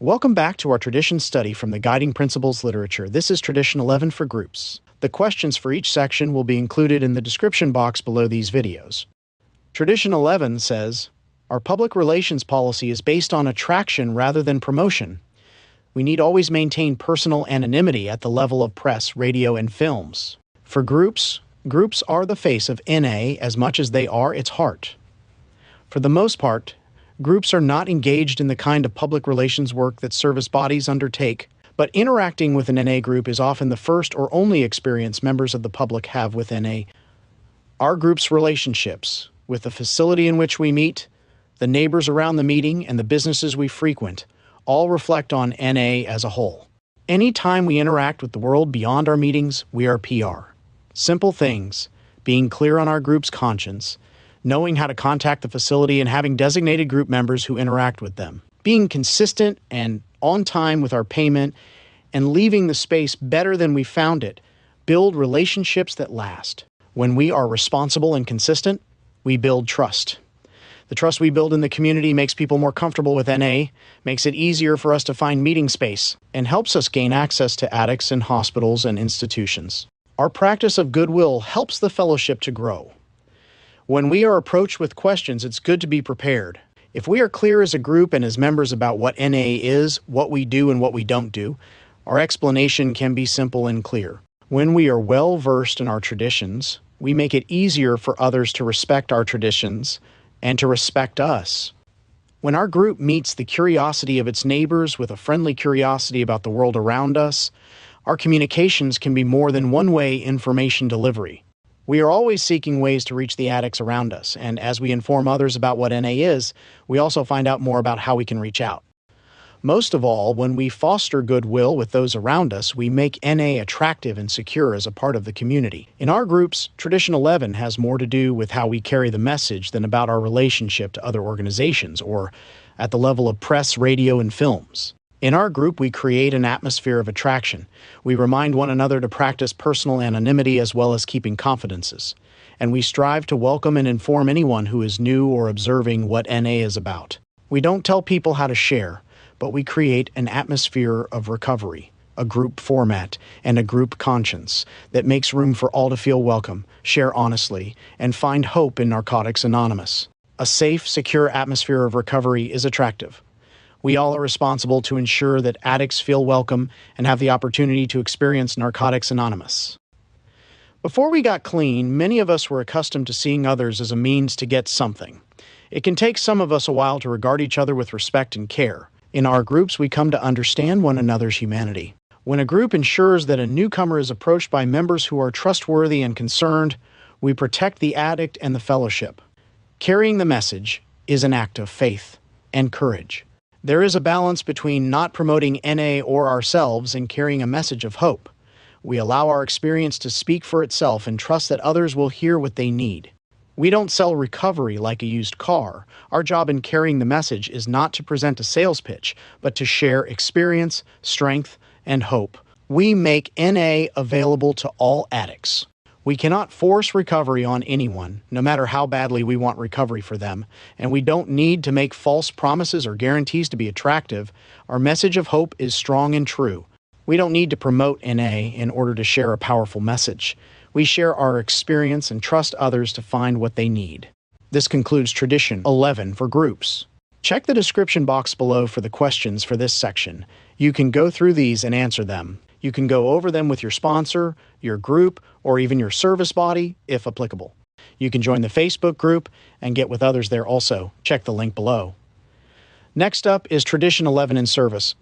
Welcome back to our tradition study from the Guiding Principles literature. This is Tradition 11 for groups. The questions for each section will be included in the description box below these videos. Tradition 11 says, our public relations policy is based on attraction rather than promotion. We need always maintain personal anonymity at the level of press, radio, and films. For groups are the face of NA as much as they are its heart. For the most part, groups are not engaged in the kind of public relations work that service bodies undertake, but interacting with an NA group is often the first or only experience members of the public have with NA. Our group's relationships with the facility in which we meet, the neighbors around the meeting, and the businesses we frequent all reflect on NA as a whole. Any time we interact with the world beyond our meetings, we are PR. Simple things, being clear on our group's conscience, knowing how to contact the facility and having designated group members who interact with them, being consistent and on time with our payment, and leaving the space better than we found it, build relationships that last. When we are responsible and consistent, we build trust. The trust we build in the community makes people more comfortable with NA, makes it easier for us to find meeting space, and helps us gain access to addicts in hospitals and institutions. Our practice of goodwill helps the fellowship to grow. When we are approached with questions, it's good to be prepared. If we are clear as a group and as members about what NA is, what we do and what we don't do, our explanation can be simple and clear. When we are well versed in our traditions, we make it easier for others to respect our traditions and to respect us. When our group meets the curiosity of its neighbors with a friendly curiosity about the world around us, our communications can be more than one-way information delivery. We are always seeking ways to reach the addicts around us, and as we inform others about what NA is, we also find out more about how we can reach out. Most of all, when we foster goodwill with those around us, we make NA attractive and secure as a part of the community. In our groups, Tradition 11 has more to do with how we carry the message than about our relationship to other organizations or at the level of press, radio, and films. In our group, we create an atmosphere of attraction. We remind one another to practice personal anonymity as well as keeping confidences. And we strive to welcome and inform anyone who is new or observing what NA is about. We don't tell people how to share, but we create an atmosphere of recovery, a group format, and a group conscience that makes room for all to feel welcome, share honestly, and find hope in Narcotics Anonymous. A safe, secure atmosphere of recovery is attractive. We all are responsible to ensure that addicts feel welcome and have the opportunity to experience Narcotics Anonymous. Before we got clean, many of us were accustomed to seeing others as a means to get something. It can take some of us a while to regard each other with respect and care. In our groups, we come to understand one another's humanity. When a group ensures that a newcomer is approached by members who are trustworthy and concerned, we protect the addict and the fellowship. Carrying the message is an act of faith and courage. There is a balance between not promoting NA or ourselves and carrying a message of hope. We allow our experience to speak for itself and trust that others will hear what they need. We don't sell recovery like a used car. Our job in carrying the message is not to present a sales pitch, but to share experience, strength, and hope. We make NA available to all addicts. We cannot force recovery on anyone, no matter how badly we want recovery for them, and we don't need to make false promises or guarantees to be attractive. Our message of hope is strong and true. We don't need to promote NA in order to share a powerful message. We share our experience and trust others to find what they need. This concludes Tradition 11 for groups. Check the description box below for the questions for this section. You can go through these and answer them. You can go over them with your sponsor, your group, or even your service body, if applicable. You can join the Facebook group and get with others there also. Check the link below. Next up is Tradition 11 in service.